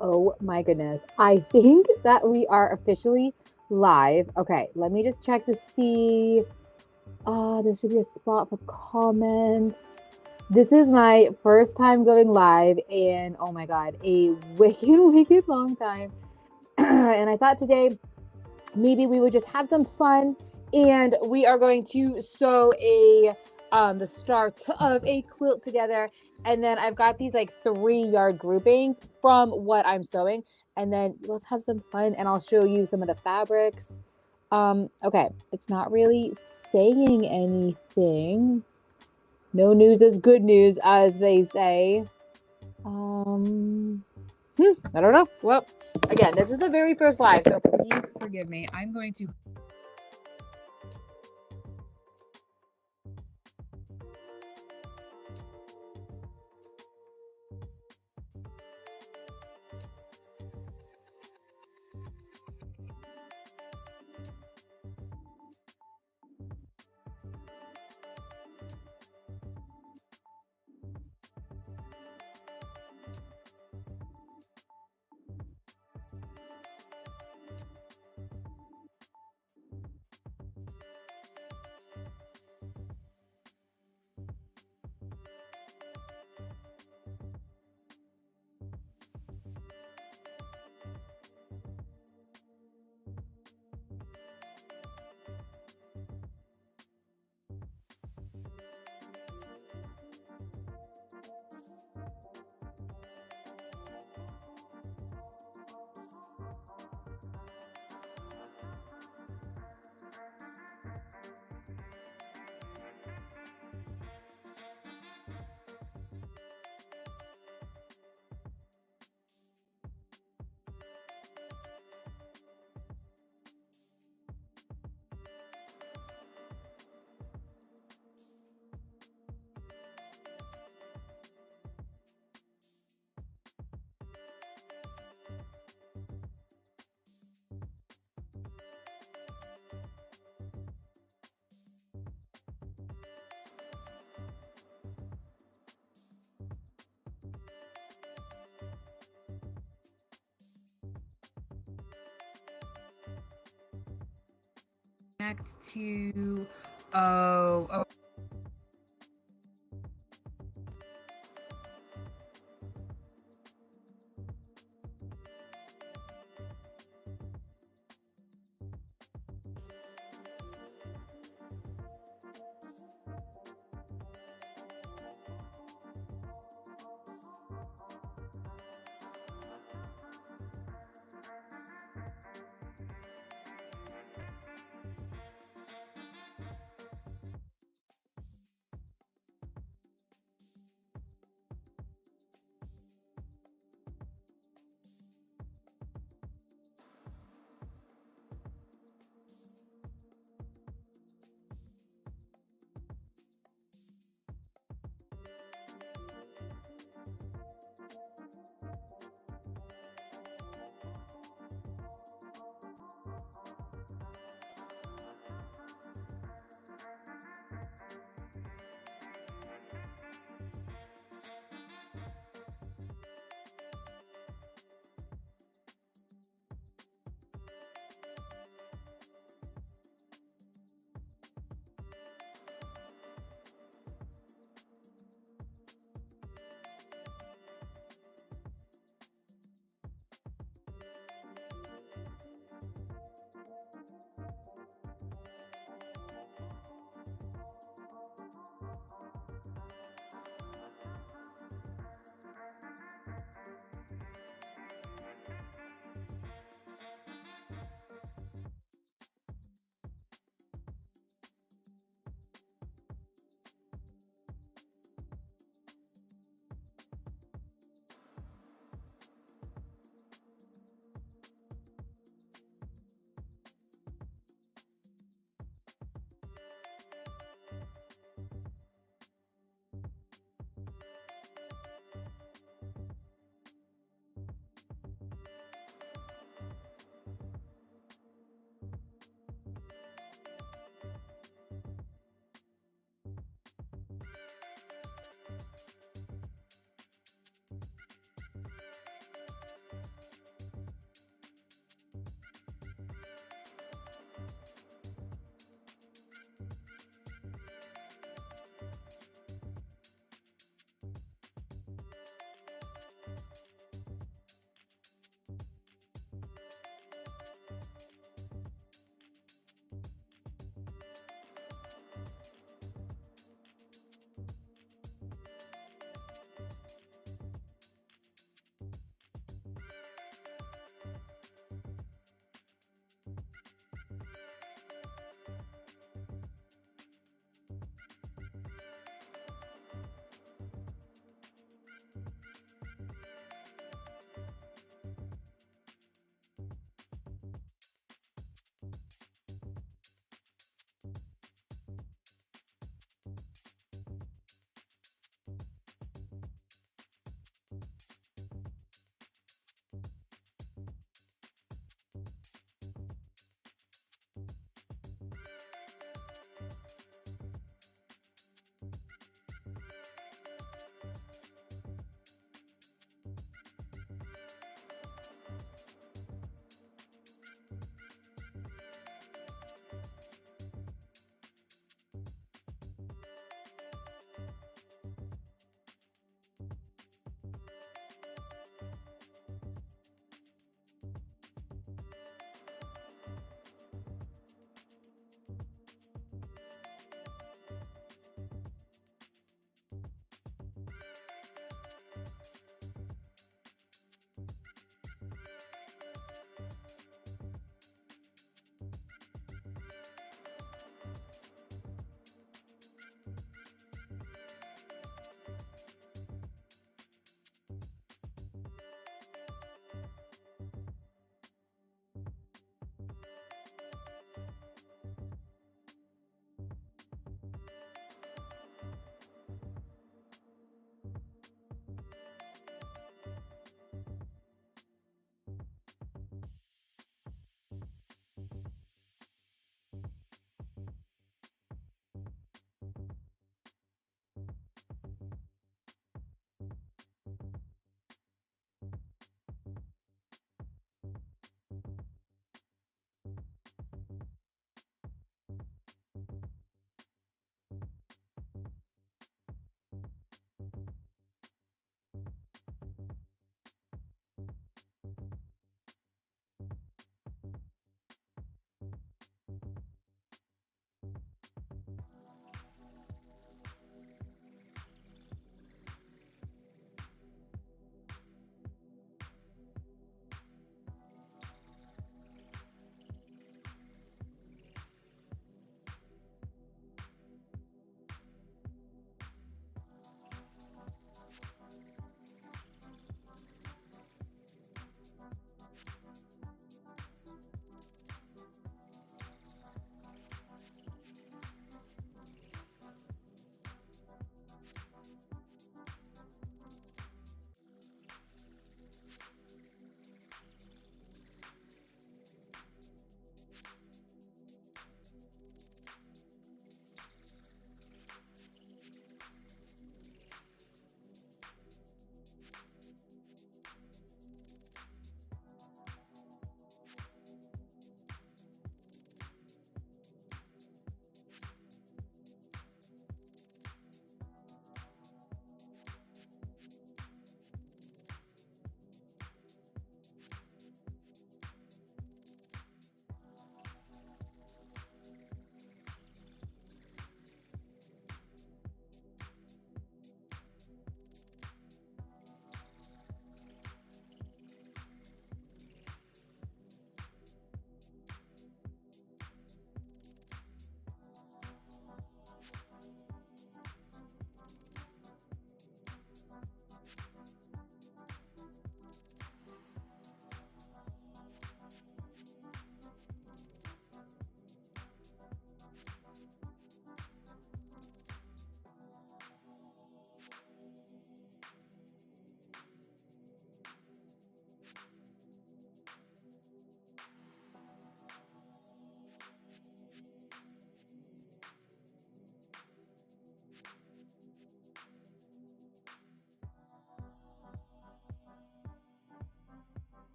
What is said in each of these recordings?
Oh my goodness. I think that we are officially live. Okay, let me just check to see. There should be a spot for comments. This is my first time going live in, oh my God, a wicked, wicked long time. And I thought today maybe we would just have some fun and we are going to sew a the start of a quilt together, and then I've got these like 3 yard groupings from what I'm sewing, and then let's have some fun and I'll show you some of the fabrics. Okay, it's not really saying anything. No news is good news, as they say. um I don't know. Well, again, this is the very first live, so please forgive me. I'm going to connect to. Oh,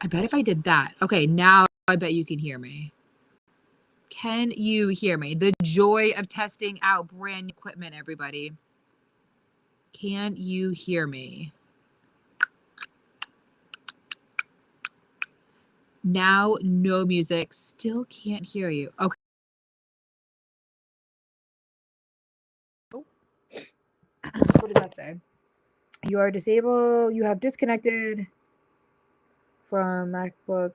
I bet if I did that. Okay, now I bet you can hear me. Can you hear me? The joy of testing out brand new equipment, everybody. Can you hear me? Now, no music. Still can't hear you. Okay. What does that say? You are disabled. You have disconnected from MacBook.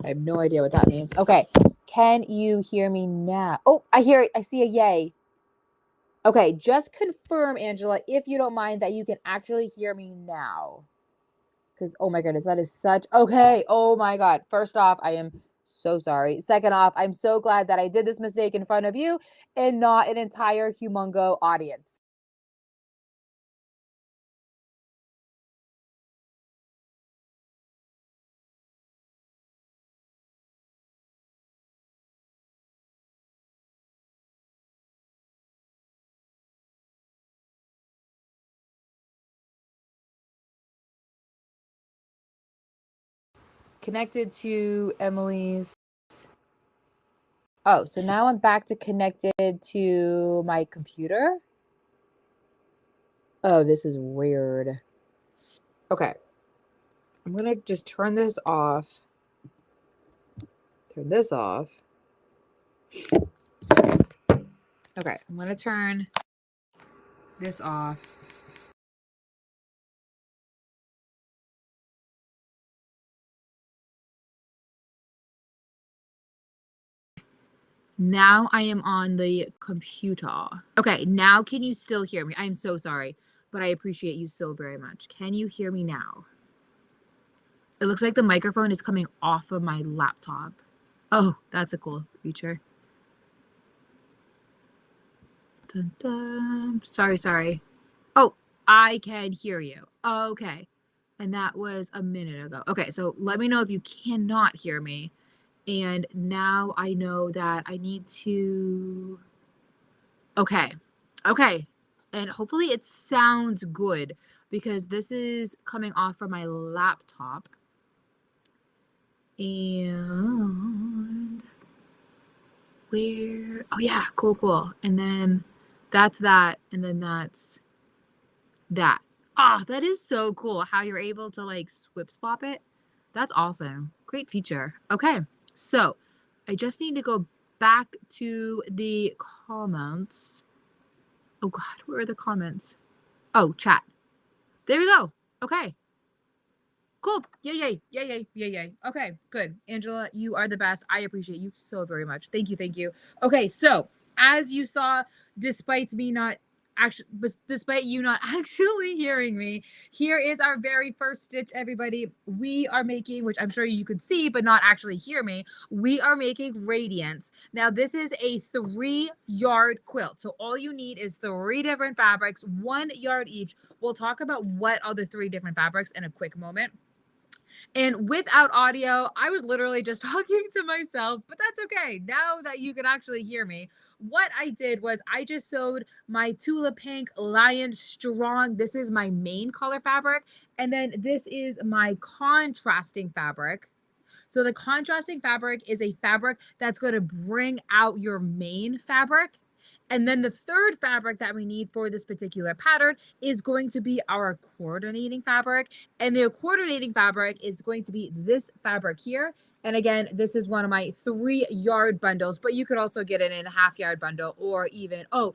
I have no idea what that means. Okay. Can you hear me now? Oh, I hear it. I see a yay. Okay. Just confirm, Angela, if you don't mind, that you can actually hear me now. Because, oh my goodness, that is such. Okay. Oh my God. First off, I am so sorry. Second off, I'm so glad that I did this mistake in front of you and not an entire humongo audience. Connected to Emily's. Oh, so now I'm back to connected to my computer. Oh, this is weird. Okay. I'm going to just turn this off. Turn this off. Okay. I'm going to turn this off. Now I am on the computer. Okay, now can you still hear me? I'm so sorry, but I appreciate you so very much. Can you hear me now? It looks like the microphone is coming off of my laptop. Oh, that's a cool feature. Dun, dun. Sorry. Oh, I can hear you. Okay. And that was a minute ago. Okay, so let me know if you cannot hear me. And now I know that I need to... Okay. And hopefully it sounds good because this is coming off from my laptop. And where? Oh yeah, cool. And then that's that. And then that's that. Ah, that is so cool how you're able to like swap it. That's awesome. Great feature. Okay, so I just need to go back to the comments. Oh God, where are the comments? Oh, chat. There we go. Okay. Cool. Yay. Okay, good. Angela, you are the best. I appreciate you so very much. Thank you. Okay, so as you saw, despite you not actually hearing me, here is our very first stitch, everybody. We are making, which I'm sure you could see, but not actually hear me, we are making radiance. Now, this is a 3-yard quilt. So all you need is 3 different fabrics, 1 yard each. We'll talk about what are the 3 different fabrics in a quick moment. And without audio, I was literally just talking to myself, but that's okay. Now that you can actually hear me, what I did was I just sewed my Tula Pink Lion Strong. This is my main color fabric. And then this is my contrasting fabric. So the contrasting fabric is a fabric that's going to bring out your main fabric. And then the third fabric that we need for this particular pattern is going to be our coordinating fabric. And the coordinating fabric is going to be this fabric here. And again, this is one of my 3-yard bundles, but you could also get it in a half-yard bundle or even, a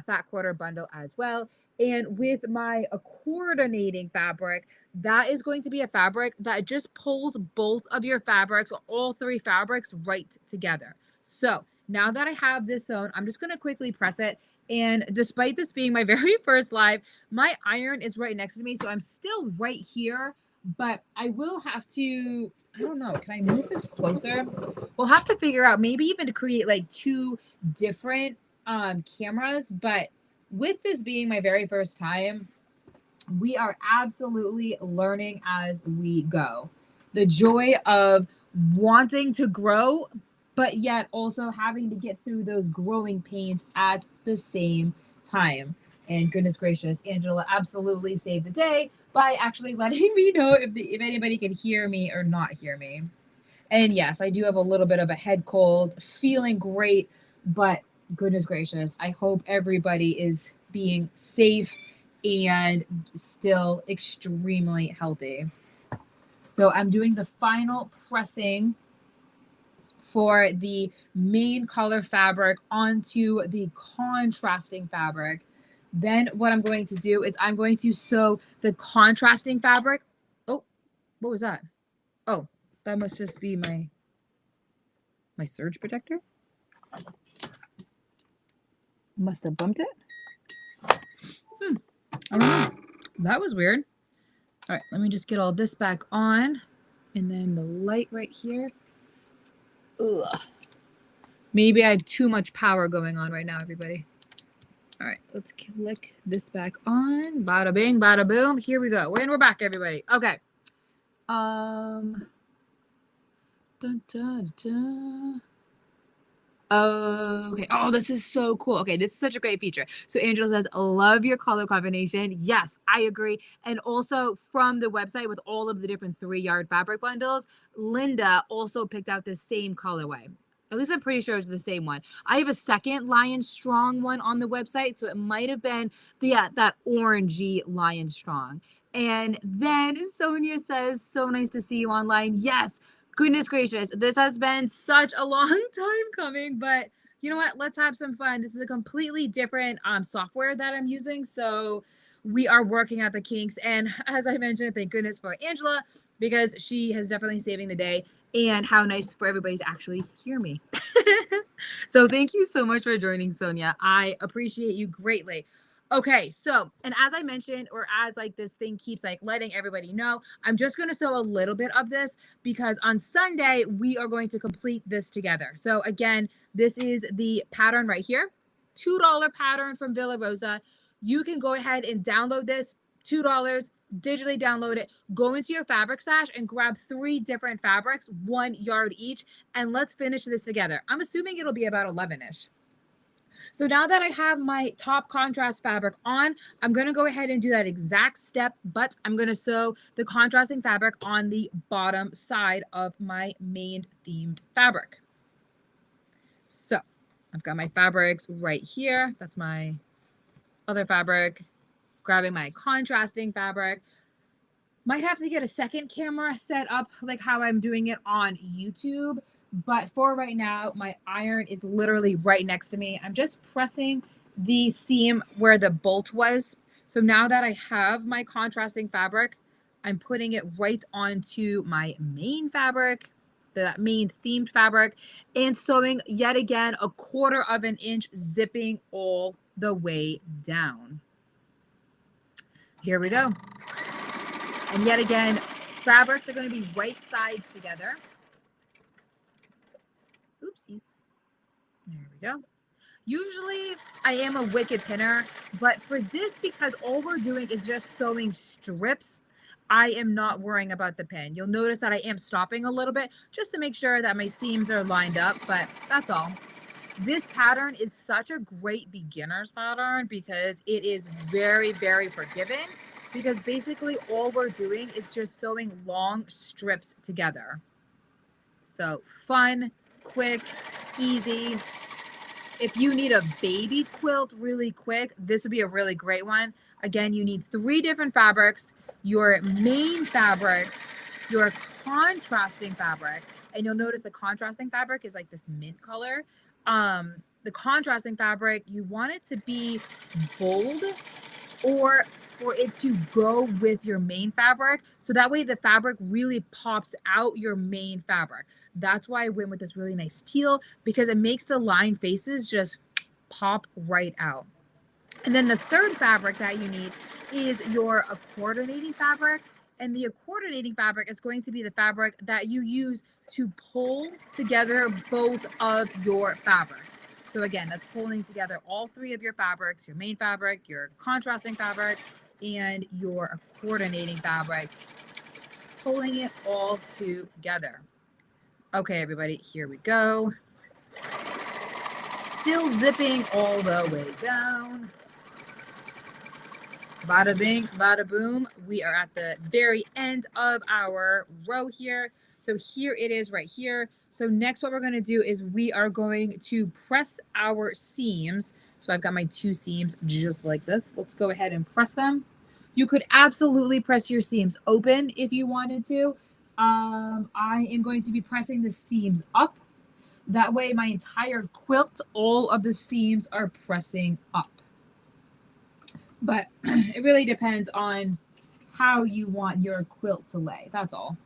fat quarter bundle as well. And with my coordinating fabric, that is going to be a fabric that just pulls both of your fabrics, or all 3 fabrics, right together. So now that I have this sewn, I'm just going to quickly press it. And despite this being my very first live, my iron is right next to me. So I'm still right here, but I will have to, I don't know, can I move this closer? We'll have to figure out maybe even to create like 2 different cameras. But with this being my very first time, we are absolutely learning as we go. The joy of wanting to grow, but yet also having to get through those growing pains at the same time. And goodness gracious, Angela absolutely saved the day by actually letting me know if anybody can hear me or not hear me. And yes, I do have a little bit of a head cold, feeling great, but goodness gracious, I hope everybody is being safe and still extremely healthy. So I'm doing the final pressing for the main color fabric onto the contrasting fabric. Then what I'm going to do is I'm going to sew the contrasting fabric. Oh, what was that? Oh, that must just be my surge protector. Must have bumped it. I don't know. That was weird. All right, let me just get all this back on. And then the light right here. Ugh. Maybe I have too much power going on right now, everybody. All right, let's click this back on. Bada bing, bada boom. Here we go. And we're back, everybody. Okay. Dun, dun, dun. Okay. Oh, this is so cool. Okay, this is such a great feature. So Angela says, love your color combination. Yes, I agree. And also from the website with all of the different 3-yard fabric bundles, Linda also picked out the same colorway. At least I'm pretty sure it's the same one. I have a second Lion Strong one on the website, so it might have been that orangey Lion Strong. And then Sonia says, so nice to see you online. Yes, goodness gracious, this has been such a long time coming, but you know what? Let's have some fun. This is a completely different software that I'm using, so we are working out the kinks. And as I mentioned, thank goodness for Angela, because she is definitely saving the day. And how nice for everybody to actually hear me. So thank you so much for joining, Sonia. I appreciate you greatly. Okay, so, and as I mentioned, or as like this thing keeps like letting everybody know, I'm just going to sew a little bit of this because on Sunday, we are going to complete this together. So again, this is the pattern right here, $2 pattern from Villa Rosa. You can go ahead and download this, $2, digitally download it, go into your fabric stash and grab 3 different fabrics, 1 yard each, and let's finish this together. I'm assuming it'll be about 11-ish. So now that I have my top contrast fabric on, I'm going to go ahead and do that exact step, but I'm going to sew the contrasting fabric on the bottom side of my main themed fabric. So I've got my fabrics right here. That's my other fabric. Grabbing my contrasting fabric. Might have to get a second camera set up like how I'm doing it on YouTube. But for right now, my iron is literally right next to me. I'm just pressing the seam where the bolt was. So now that I have my contrasting fabric, I'm putting it right onto my main fabric, the main themed fabric, and sewing yet again 1/4 inch, zipping all the way down. Here we go. And yet again, fabrics are going to be right sides together. Oopsies. There we go. Usually I am a wicked pinner, but for this, because all we're doing is just sewing strips, I am not worrying about the pin. You'll notice that I am stopping a little bit just to make sure that my seams are lined up, but that's all. This pattern is such a great beginner's pattern because it is very, very forgiving, because basically all we're doing is just sewing long strips together. So fun, quick, easy. If you need a baby quilt really quick, this would be a really great one. Again, you need 3 different fabrics, your main fabric, your contrasting fabric, and you'll notice the contrasting fabric is like this mint color. The contrasting fabric, you want it to be bold or for it to go with your main fabric. So that way the fabric really pops out your main fabric. That's why I went with this really nice teal, because it makes the line faces just pop right out. And then the third fabric that you need is your coordinating fabric. And the coordinating fabric is going to be the fabric that you use to pull together both of your fabrics. So again, that's pulling together all 3 of your fabrics, your main fabric, your contrasting fabric, and your coordinating fabric, pulling it all together. Okay, everybody, here we go. Still zipping all the way down. Bada bing, bada boom. We are at the very end of our row here. So here it is right here. So next what we're going to do is we are going to press our seams. So I've got my 2 seams just like this. Let's go ahead and press them. You could absolutely press your seams open if you wanted to. I am going to be pressing the seams up. That way my entire quilt, all of the seams are pressing up. But it really depends on how you want your quilt to lay. That's all.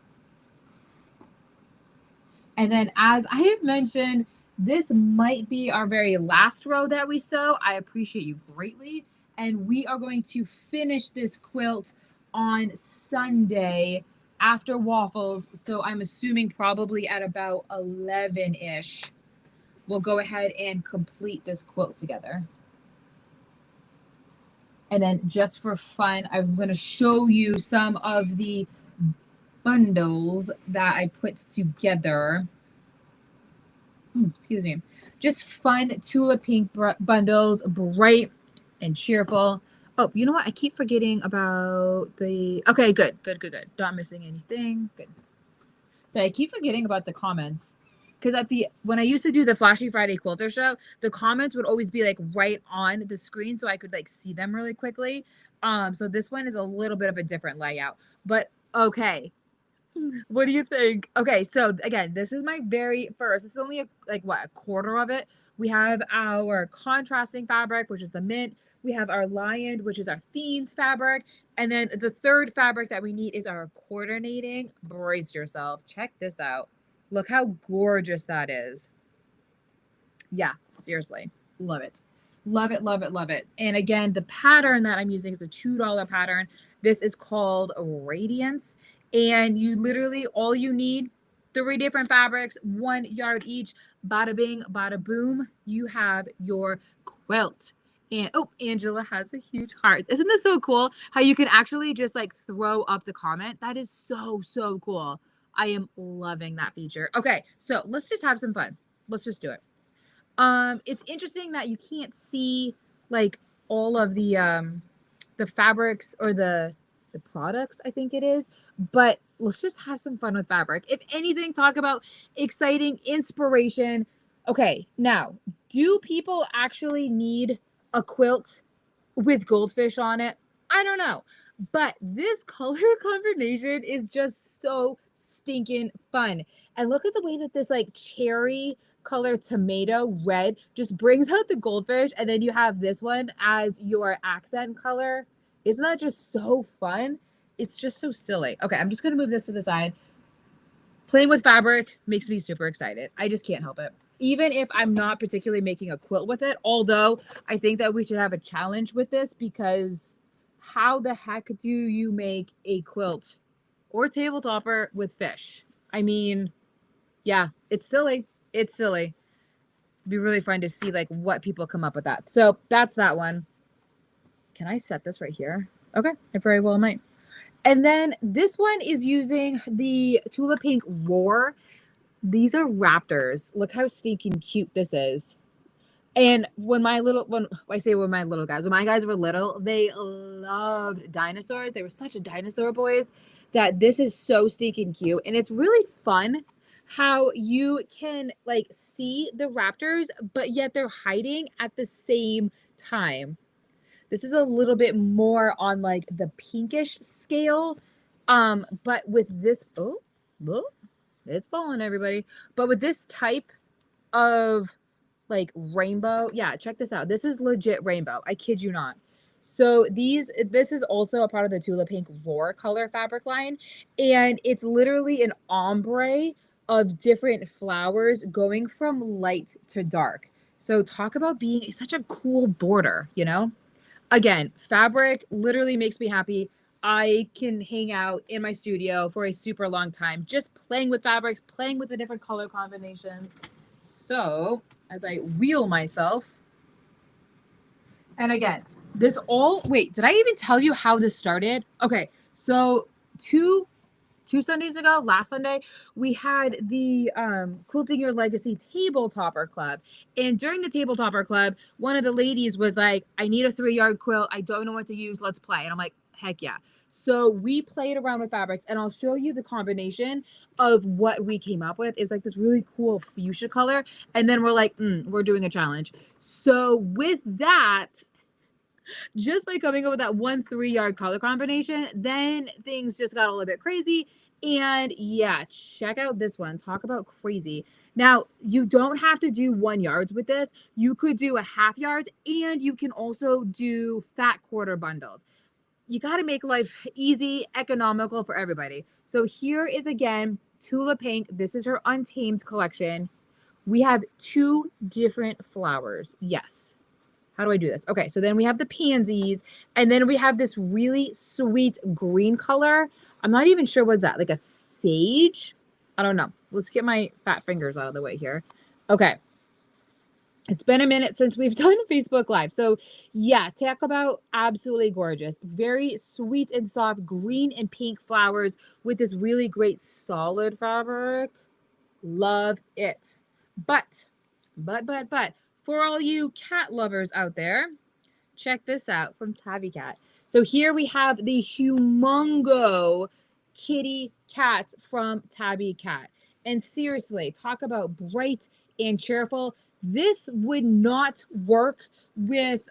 And then as I have mentioned, this might be our very last row that we sew. I appreciate you greatly. And we are going to finish this quilt on Sunday after waffles. So I'm assuming probably at about 11-ish. We'll go ahead and complete this quilt together. And then just for fun, I'm going to show you some of the bundles that I put together. Excuse me. Just fun tulip pink bundles, bright and cheerful. Oh, you know what? I keep forgetting about the... Okay, good. Not missing anything. Good. So I keep forgetting about the comments. Because when I used to do the Flashy Friday Quilter Show, the comments would always be like right on the screen so I could like see them really quickly. So this one is a little bit of a different layout. But okay. What do you think? Okay, so again, this is my very first. It's only a quarter of it. We have our contrasting fabric, which is the mint. We have our lion, which is our themed fabric. And then the third fabric that we need is our coordinating. Brace yourself. Check this out. Look how gorgeous that is. Yeah, seriously. Love it. Love it, love it, love it. And again, the pattern that I'm using is a $2 pattern. This is called Radiance. And you literally, all you need, 3 different fabrics, 1 yard each. Bada bing, bada boom. You have your quilt. And oh, Angela has a huge heart. Isn't this so cool? How you can actually just like throw up the comment. That is so, so cool. I am loving that feature. Okay, so let's just have some fun. Let's just do it. It's interesting that you can't see like all of the fabrics or the products, I think it is, but let's just have some fun with fabric. If anything, talk about exciting inspiration. Okay, now, do people actually need a quilt with goldfish on it? I don't know. But this color combination is just so stinking fun. And look at the way that this like cherry color tomato red just brings out the goldfish. And then you have this one as your accent color. Isn't that just so fun? It's just so silly. Okay, I'm just going to move this to the side. Playing with fabric makes me super excited. I just can't help it. Even if I'm not particularly making a quilt with it, although I think that we should have a challenge with this, because how the heck do you make a quilt or table topper with fish? I mean, yeah, it's silly. It's silly. It'd be really fun to see like what people come up with that. So that's that one. Can I set this right here? Okay, I very well might. And then this one is using the Tulip Pink Roar. These are raptors. Look how stinking cute this is. And when my guys were little, they loved dinosaurs. They were such a dinosaur boys that this is so stinking cute. And it's really fun how you can like see the raptors, but yet they're hiding at the same time. This is a little bit more on like the pinkish scale. But with this, oh, it's falling, everybody. But with this type of like rainbow, yeah, check this out. This is legit rainbow. I kid you not. So this is also a part of the Tulip Pink Roar color fabric line. And it's literally an ombre of different flowers going from light to dark. So talk about being such a cool border, you know? Again, fabric literally makes me happy. I can hang out in my studio for a super long time, just playing with fabrics, playing with the different color combinations. So as I wheel myself, and again, wait, did I even tell you how this started? Okay, so two 2 Sundays ago, last Sunday, we had the Quilting Your Legacy Table Topper Club. And during the Table Topper Club, one of the ladies was like, I need a 3-yard quilt. I don't know what to use. Let's play. And I'm like, heck yeah. So we played around with fabrics, and I'll show you the combination of what we came up with. It was like this really cool fuchsia color. And then we're like, we're doing a challenge. So with that, just by coming up with that 1 3-yard color combination, then things just got a little bit crazy. And yeah, check out this one. Talk about crazy. Now, you don't have to do 1 yards with this. You could do a half yards, and you can also do fat quarter bundles. You got to make life easy, economical for everybody. So here is again Tula Pink. This is her Untamed collection. We have 2 different flowers. Yes. How do I do this? Okay, so then we have the pansies, and then we have this really sweet green color. I'm not even sure what's that, like a sage? I don't know. Let's get my fat fingers out of the way here. Okay. It's been a minute since we've done Facebook Live. So yeah, talk about absolutely gorgeous. Very sweet and soft green and pink flowers with this really great solid fabric. Love it. But, for all you cat lovers out there, check this out from Tabby Cat. So here we have the humongo kitty cat from Tabby Cat. And seriously, talk about bright and cheerful. This would not work with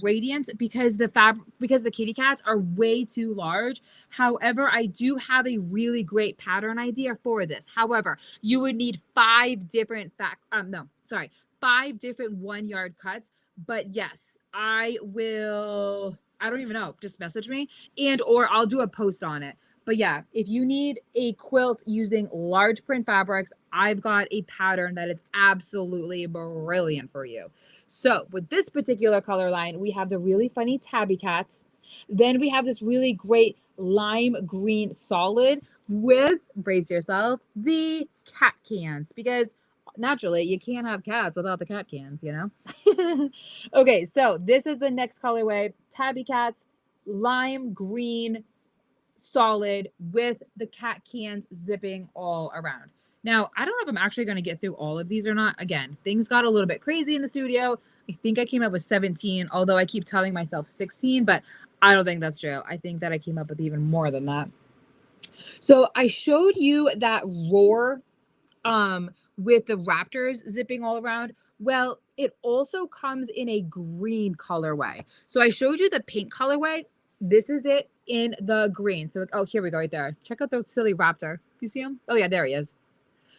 Radiance because the kitty cats are way too large. However, I do have a really great pattern idea for this. However, you would need 5 different 5 different 1-yard cuts. But yes, I will. I don't even know. Just message me or I'll do a post on it. But yeah, if you need a quilt using large print fabrics, I've got a pattern that is absolutely brilliant for you. So with this particular color line, we have the really funny tabby cats. Then we have this really great lime green solid with, brace yourself, the cat cans, because naturally you can't have cats without the cat cans, you know? Okay, so this is the next colorway, tabby cats, lime green solid with the cat cans zipping all around. Now, I don't know if I'm actually going to get through all of these or not. Again, things got a little bit crazy in the studio. I think I came up with 17, although I keep telling myself 16, but I don't think that's true. I think that I came up with even more than that. So I showed you that roar with the raptors zipping all around. Well, it also comes in a green colorway. So I showed you the pink colorway. This is it in the green. So, oh, here we go right there. Check out the silly raptor. You see him? Oh yeah, there he is.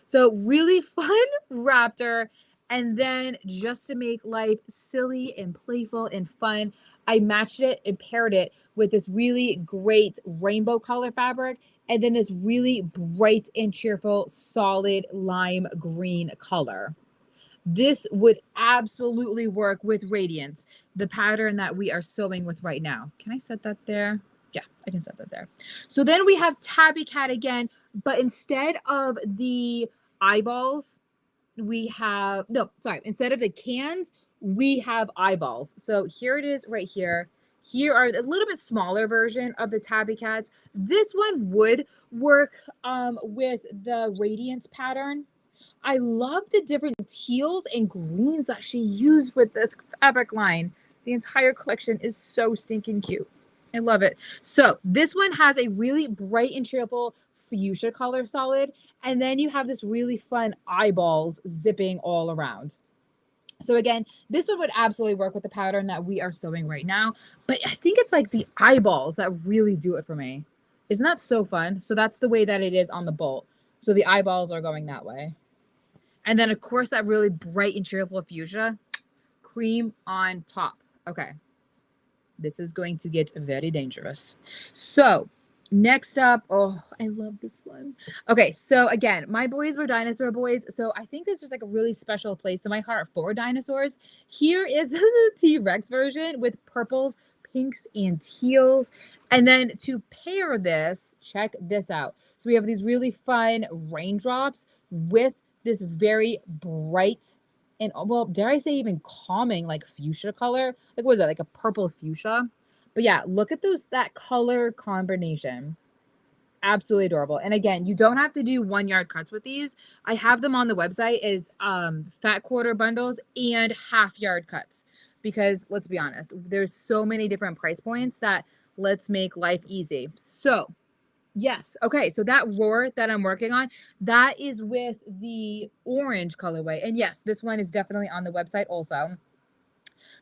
So really fun raptor. And then just to make life silly and playful and fun, I matched it and paired it with this really great rainbow color fabric. And then this really bright and cheerful solid lime green color. This would absolutely work with Radiance, the pattern that we are sewing with right now. Can I set that there? Yeah, I can set that there. So then we have Tabby Cat again, but instead of the eyeballs, we have, instead of the cans, we have eyeballs. So here it is right here. Here are a little bit smaller version of the Tabby Cats. This one would work with the Radiance pattern. I love the different teals and greens that she used with this fabric line. The entire collection is so stinking cute. I love it. So this one has a really bright and cheerful fuchsia color solid. And then you have this really fun eyeballs zipping all around. So again, this one would absolutely work with the pattern that we are sewing right now. But I think it's like the eyeballs that really do it for me. Isn't that so fun? So that's the way that it is on the bolt. So the eyeballs are going that way. And then, of course, that really bright and cheerful fuchsia, cream on top. Okay. This is going to get very dangerous. So next up, oh, I love this one. Okay, so again, my boys were dinosaur boys. So I think there's just like a really special place in my heart for dinosaurs. Here is the T-Rex version with purples, pinks, and teals. And then to pair this, check this out. So we have these really fun raindrops with this very bright and, well, dare I say even calming, like fuchsia color. Like, what is that? Like a purple fuchsia. But yeah, look at that color combination. Absolutely adorable. And again, you don't have to do 1 yard cuts with these. I have them on the website as fat quarter bundles and half yard cuts, because let's be honest, there's so many different price points that let's make life easy. So yes, okay, so that roar that I'm working on, that is with the orange colorway. And yes, this one is definitely on the website also.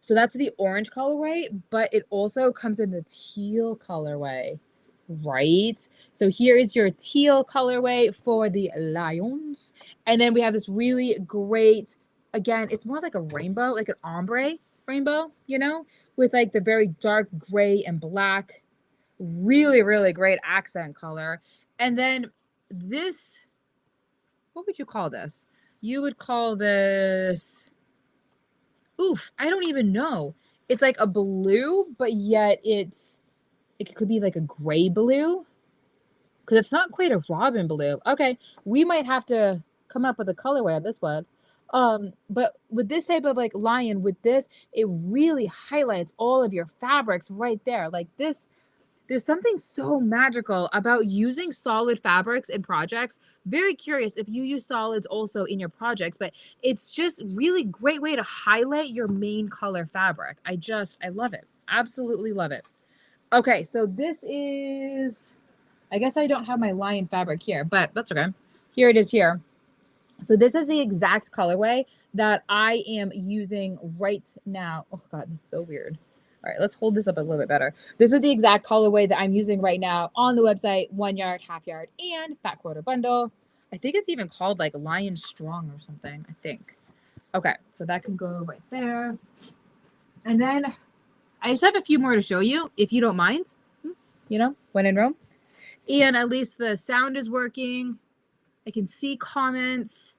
So that's the orange colorway, but it also comes in the teal colorway, right? So here is your teal colorway for the lions. And then we have this really great, again, it's more like a rainbow, like an ombre rainbow, you know, with like the very dark gray and black, really, really great accent color. And then this, what would you call this? You would call this, oof, I don't even know. It's like a blue, but yet it could be like a gray blue, because it's not quite a robin blue. Okay, we might have to come up with a colorway on this one. But with this type of like lion, with this, it really highlights all of your fabrics right there. Like this, there's something so magical about using solid fabrics in projects. Very curious if you use solids also in your projects, but it's just really great way to highlight your main color fabric. I love it. Absolutely love it. Okay, so this is, I guess I don't have my lion fabric here, but that's okay. Here it is here. So this is the exact colorway that I am using right now. Oh God, that's so weird. All right, let's hold this up a little bit better. This is the exact colorway that I'm using right now on the website, 1 yard, half yard, and fat quarter bundle. I think it's even called like Lion Strong or something, I think. Okay, so that can go right there. And then I just have a few more to show you, if you don't mind, you know, when in Rome. And at least the sound is working. I can see comments.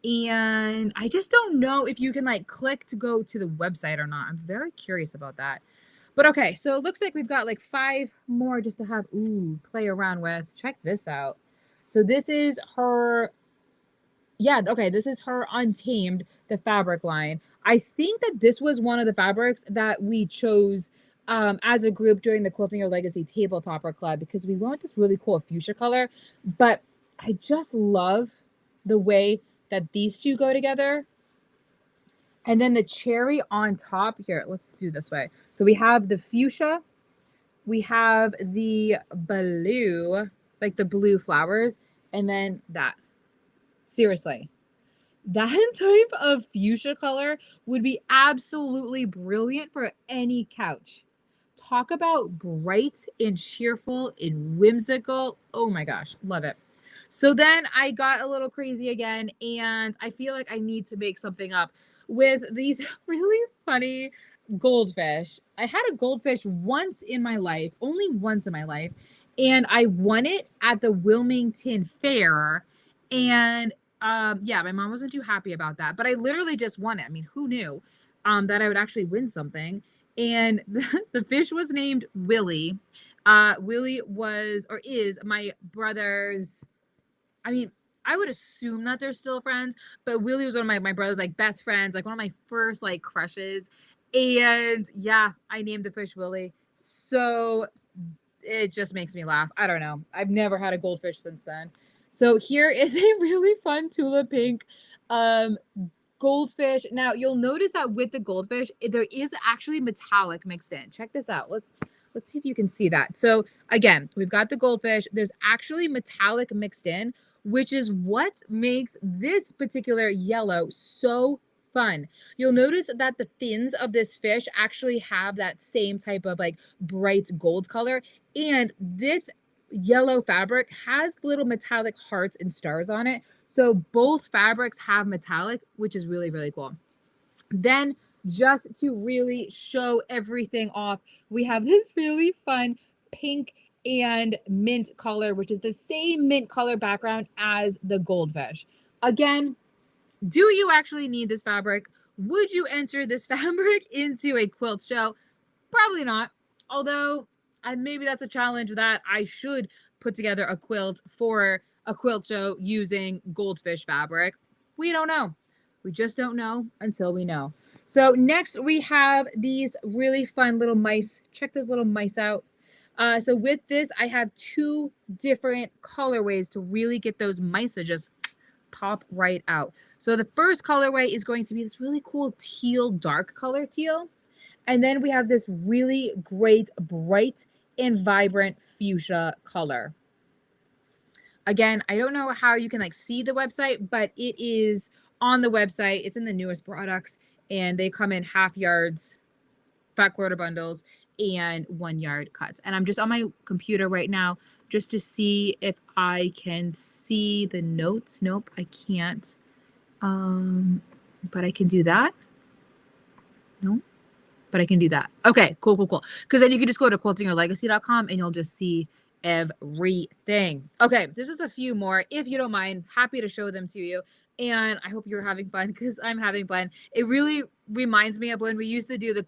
And I just don't know if you can like click to go to the website or not. I'm very curious about that. But okay, so it looks like we've got like 5 more just to have, play around with. Check this out. So this is her, yeah, okay, this is her Untamed, the fabric line. I think that this was one of the fabrics that we chose as a group during the Quilting Your Legacy Tabletopper Club, because we want this really cool fuchsia color. But I just love the way that these two go together. And then the cherry on top here, let's do this way. So we have the fuchsia, we have the blue, like the blue flowers, and then that. Seriously, that type of fuchsia color would be absolutely brilliant for any couch. Talk about bright and cheerful and whimsical. Oh my gosh, love it. So then I got a little crazy again, and I feel like I need to make something up with these really funny goldfish. I had a goldfish once in my life, only once in my life, and I won it at the Wilmington Fair. And yeah, my mom wasn't too happy about that, but I literally just won it. I mean, who knew that I would actually win something? And the fish was named Willie. Willie was or is my brother's, I mean, I would assume that they're still friends, but Willie was one of my brother's like best friends, like one of my first like crushes. And yeah, I named the fish Willie. So it just makes me laugh. I don't know. I've never had a goldfish since then. So here is a really fun tulip pink goldfish. Now you'll notice that with the goldfish, there is actually metallic mixed in. Check this out. Let's see if you can see that. So again, we've got the goldfish. There's actually metallic mixed in, which is what makes this particular yellow so fun. You'll notice that the fins of this fish actually have that same type of like bright gold color. And this yellow fabric has little metallic hearts and stars on it. So both fabrics have metallic, which is really, really cool. Then just to really show everything off, we have this really fun pink and mint color, which is the same mint color background as the goldfish. Again, do you actually need this fabric? Would you enter this fabric into a quilt show? Probably not. Although maybe that's a challenge that I should put together a quilt for a quilt show using goldfish fabric. We don't know. We just don't know until we know. So next we have these really fun little mice. Check those little mice out. So with this, I have 2 different colorways to really get those mice to just pop right out. So the first colorway is going to be this really cool teal, dark color teal. And then we have this really great, bright and vibrant fuchsia color. Again, I don't know how you can like see the website, but it is on the website. It's in the newest products and they come in half yards, fat quarter bundles, and 1 yard cuts. And I'm just on my computer right now just to see if I can see the notes. Nope, I can't. But I can do that. No, but I can do that. Okay, cool. Because then you can just go to quiltingyourlegacy.com and you'll just see everything. Okay, there's just a few more. If you don't mind, happy to show them to you. And I hope you're having fun because I'm having fun. It really reminds me of when we used to do the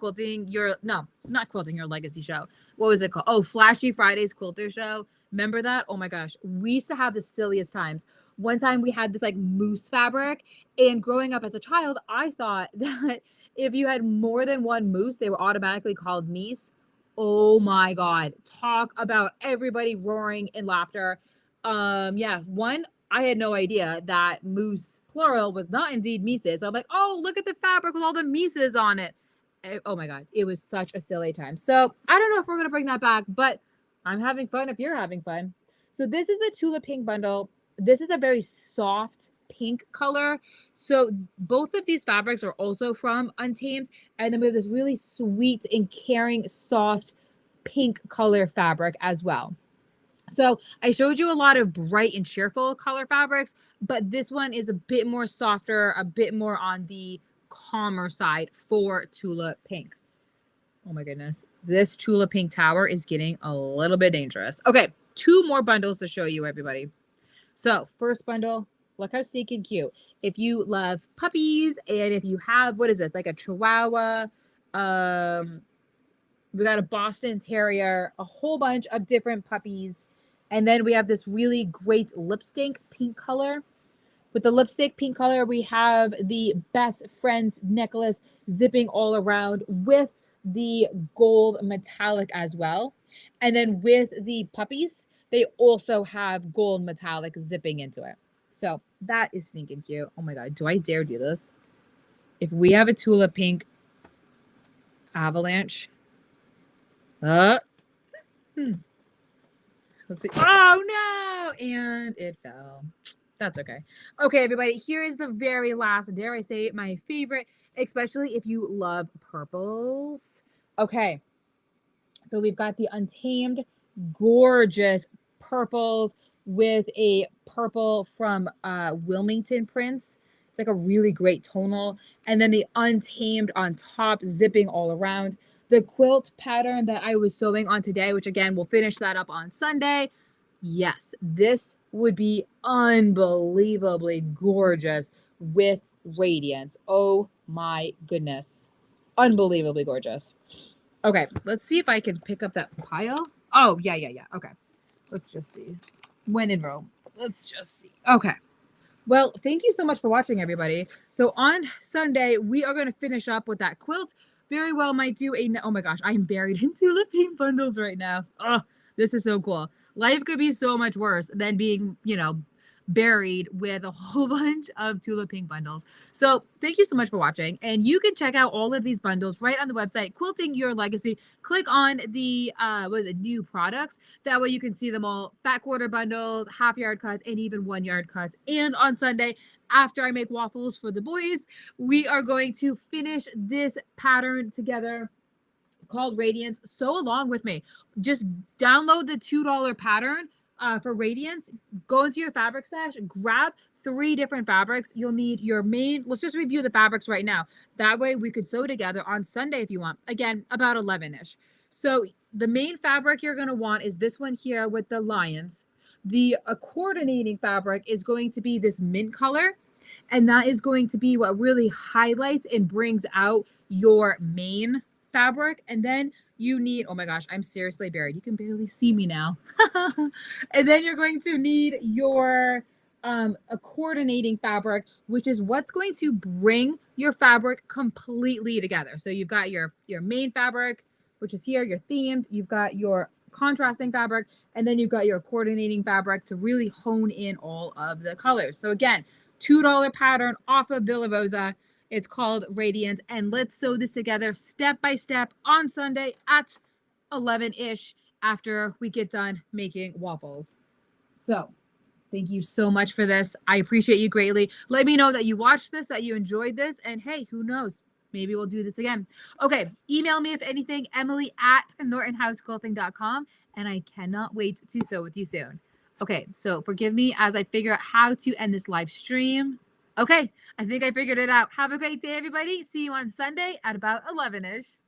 not Quilting Your Legacy show. What was it called? Oh, Flashy Fridays Quilter show. Remember that? Oh my gosh. We used to have the silliest times. One time we had this like moose fabric, and growing up as a child, I thought that if you had more than one moose, they were automatically called meese. Oh my God. Talk about everybody roaring in laughter. Yeah, one, I had no idea that moose plural was not indeed Mises. So I'm like, oh, look at the fabric with all the Mises on it. Oh my God, it was such a silly time. So I don't know if we're gonna bring that back, but I'm having fun if you're having fun. So this is the Tulip Pink bundle. This is a very soft pink color. So both of these fabrics are also from Untamed. And then we have this really sweet and caring, soft pink color fabric as well. So I showed you a lot of bright and cheerful color fabrics, but this one is a bit more softer, a bit more on the calmer side for Tulip Pink. Oh my goodness. This Tulip Pink tower is getting a little bit dangerous. Okay, 2 more bundles to show you, everybody. So first bundle, look how sneaking cute. If you love puppies and if you have, what is this? Like a Chihuahua, we got a Boston Terrier, a whole bunch of different puppies. And then we have this really great lipstick pink color. With the lipstick pink color, we have the best friends necklace zipping all around with the gold metallic as well. And then with the puppies, they also have gold metallic zipping into it. So that is sneaking cute. Oh my God, do I dare do this? If we have a Tulip Pink avalanche, let's see. Oh no! And it fell. That's okay. Okay, everybody, here is the very last, dare I say, my favorite, especially if you love purples. Okay, so we've got the Untamed, gorgeous purples with a purple from Wilmington prints. It's like a really great tonal. And then the Untamed on top, zipping all around. The quilt pattern that I was sewing on today, which again, we'll finish that up on Sunday. Yes, this would be unbelievably gorgeous with radiance. Oh my goodness. Unbelievably gorgeous. Okay, let's see if I can pick up that pile. Oh, yeah. Okay, let's just see. When in Rome. Let's just see. Okay. Well, thank you so much for watching, everybody. So on Sunday, we are going to finish up with that quilt. Very well might do a... Oh my gosh, I'm buried in Tulip Pink bundles right now. Oh, this is so cool. Life could be so much worse than being, buried with a whole bunch of Tulip Pink bundles. So thank you so much for watching. And you can check out all of these bundles right on the website, Quilting Your Legacy. Click on the, new products. That way you can see them all. Fat quarter bundles, half yard cuts, and even 1 yard cuts. And on Sunday, after I make waffles for the boys, we are going to finish this pattern together called Radiance. Sew along with me. Just download the $2 pattern for Radiance. Go into your fabric stash, grab 3 different fabrics. You'll need your main. Let's just review the fabrics right now. That way we could sew together on Sunday if you want. Again, about 11-ish. So the main fabric you're going to want is this one here with the lions. The coordinating fabric is going to be this mint color. And that is going to be what really highlights and brings out your main fabric. And then you need, oh my gosh, I'm seriously buried. You can barely see me now. And then you're going to need your a coordinating fabric, which is what's going to bring your fabric completely together. So you've got your main fabric, which is here, your themed. You've got your contrasting fabric, and then you've got your coordinating fabric to really hone in all of the colors. So again, $2 pattern off of Villa Rosa. It's called Radiant, and let's sew this together step by step on Sunday at 11-ish after we get done making waffles. So thank you so much for this. I appreciate you greatly. Let me know that you watched this, that you enjoyed this, and hey, who knows? Maybe we'll do this again. Okay, email me if anything, Emily@NortonHouseQuilting.com, and I cannot wait to sew with you soon. Okay, so forgive me as I figure out how to end this live stream. Okay, I think I figured it out. Have a great day, everybody. See you on Sunday at about 11-ish.